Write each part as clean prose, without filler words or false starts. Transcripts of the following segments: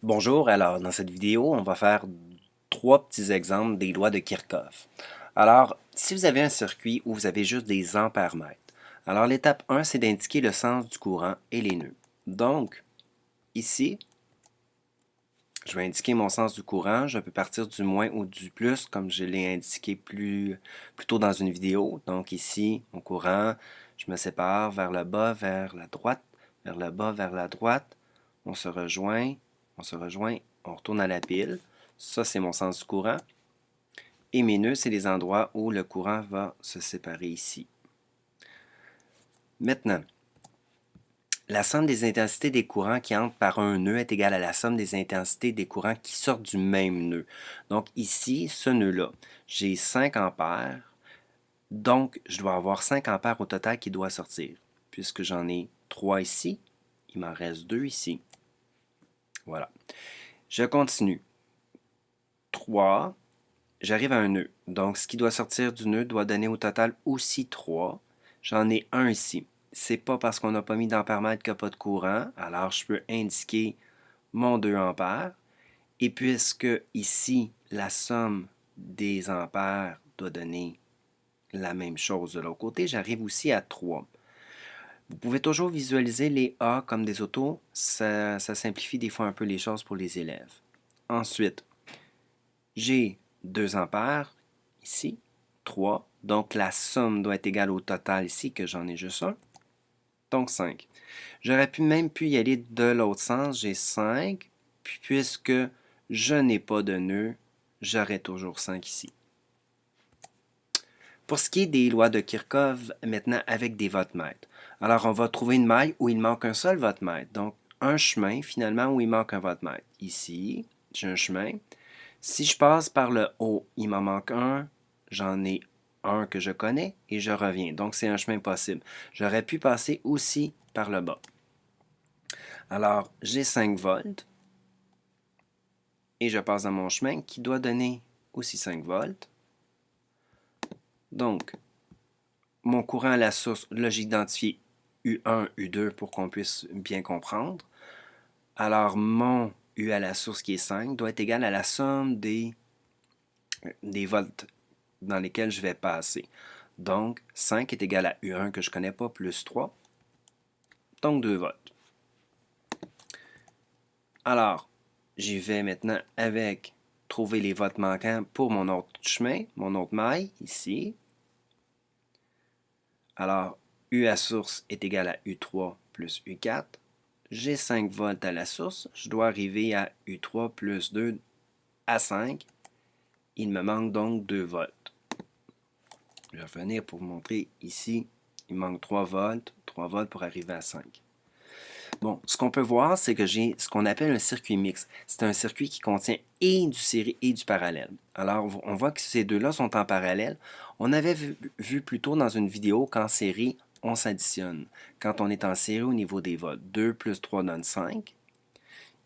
Bonjour, alors dans cette vidéo, on va faire trois petits exemples des lois de Kirchhoff. Alors, si vous avez un circuit où vous avez juste des ampères-mètres, alors l'étape 1, c'est d'indiquer le sens du courant et les nœuds. Donc, ici, je vais indiquer mon sens du courant. Je peux partir du moins ou du plus, comme je l'ai indiqué plus tôt dans une vidéo. Donc ici, mon courant, je me sépare vers le bas, vers la droite, vers le bas, vers la droite. On se rejoint, on retourne à la pile. Ça, c'est mon sens du courant. Et mes nœuds, c'est les endroits où le courant va se séparer ici. Maintenant, la somme des intensités des courants qui entrent par un nœud est égale à la somme des intensités des courants qui sortent du même nœud. Donc ici, ce nœud-là, j'ai 5 ampères, donc je dois avoir 5 ampères au total qui doit sortir. Puisque j'en ai 3 ici, il m'en reste 2 ici. Voilà. Je continue. 3, j'arrive à un nœud. Donc ce qui doit sortir du nœud doit donner au total aussi 3. J'en ai un ici. C'est pas parce qu'on n'a pas mis d'ampèremètre qu'il n'y a pas de courant. Alors je peux indiquer mon 2 ampères. Et puisque ici, la somme des ampères doit donner la même chose de l'autre côté, j'arrive aussi à 3. Vous pouvez toujours visualiser les A comme des autos. Ça simplifie des fois un peu les choses pour les élèves. Ensuite, j'ai 2 ampères ici, 3. Donc la somme doit être égale au total ici, que j'en ai juste un. Donc 5. J'aurais même pu y aller de l'autre sens. J'ai 5. Puisque je n'ai pas de nœud, j'aurai toujours 5 ici. Pour ce qui est des lois de Kirchhoff, maintenant avec des voltmètres. Alors, on va trouver une maille où il manque un seul voltmètre. Donc, un chemin, finalement, où il manque un voltmètre. Ici, j'ai un chemin. Si je passe par le haut, il m'en manque un. J'en ai un que je connais et je reviens. Donc, c'est un chemin possible. J'aurais pu passer aussi par le bas. Alors, j'ai 5 volts et je passe dans mon chemin qui doit donner aussi 5 volts. Donc, mon courant à la source, là j'ai identifié U1, U2 pour qu'on puisse bien comprendre. Alors, mon U à la source qui est 5 doit être égal à la somme des volts dans lesquels je vais passer. Donc, 5 est égal à U1 que je ne connais pas, plus 3, donc 2 volts. Alors, j'y vais maintenant avec trouver les volts manquants pour mon autre chemin, mon autre maille, ici. Alors, U à source est égal à U3 plus U4. J'ai 5 volts à la source. Je dois arriver à U3 plus 2 à 5. Il me manque donc 2 volts. Je vais revenir pour vous montrer ici. Il manque 3 volts pour arriver à 5. Bon, ce qu'on peut voir, c'est que j'ai ce qu'on appelle un circuit mixte. C'est un circuit qui contient et du série et du parallèle. Alors, on voit que ces deux-là sont en parallèle. On avait vu plus tôt dans une vidéo qu'en série, on s'additionne. Quand on est en série au niveau des volts, 2 plus 3 donne 5.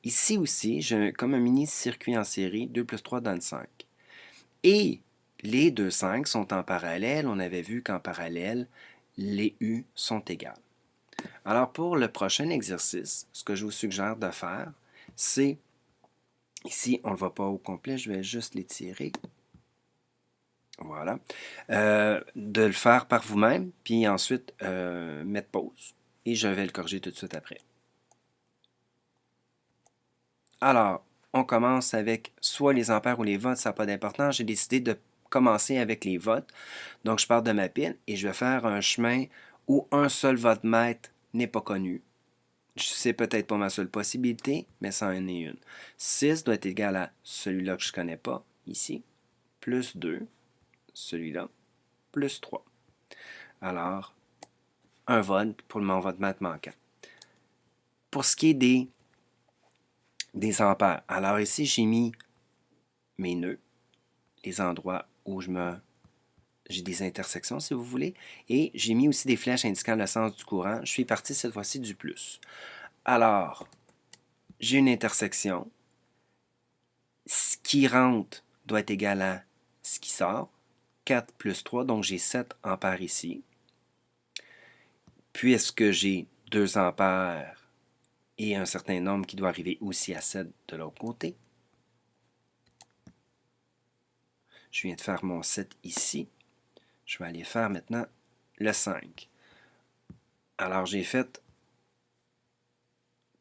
Ici aussi, j'ai comme un mini-circuit en série, 2 plus 3 donne 5. Et les deux 5 sont en parallèle. On avait vu qu'en parallèle, les U sont égales. Alors pour le prochain exercice, ce que je vous suggère de faire, c'est, ici on ne le voit pas au complet, je vais juste l'étirer. Voilà. De le faire par vous-même, puis ensuite mettre pause. Et je vais le corriger tout de suite après. Alors, on commence avec soit les ampères ou les volts, ça n'a pas d'importance. J'ai décidé de commencer avec les volts. Donc, je pars de ma pile et je vais faire un chemin où un seul voltmètre n'est pas connu. C'est peut-être pas ma seule possibilité, mais ça en est une. 6 doit être égal à celui-là que je ne connais pas, ici, plus 2, celui-là, plus 3. Alors, 1 volt pour mon voltmètre manquant. Pour ce qui est des ampères, alors ici, j'ai mis mes nœuds, les endroits où j'ai des intersections, si vous voulez, et j'ai mis aussi des flèches indiquant le sens du courant. Je suis parti cette fois-ci du plus. Alors, j'ai une intersection. Ce qui rentre doit être égal à ce qui sort. 4 plus 3, donc j'ai 7 ampères ici. Puisque j'ai 2 ampères et un certain nombre qui doit arriver aussi à 7 de l'autre côté. Je viens de faire mon 7 ici. Je vais aller faire maintenant le 5. Alors, j'ai fait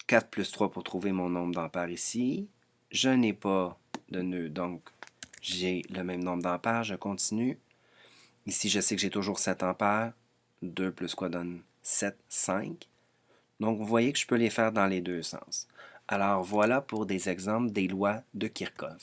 4 plus 3 pour trouver mon nombre d'ampères ici. Je n'ai pas de nœud, donc j'ai le même nombre d'ampères. Je continue. Ici, je sais que j'ai toujours 7 ampères. 2 plus quoi donne 7, 5. Donc, vous voyez que je peux les faire dans les deux sens. Alors, voilà pour des exemples des lois de Kirchhoff.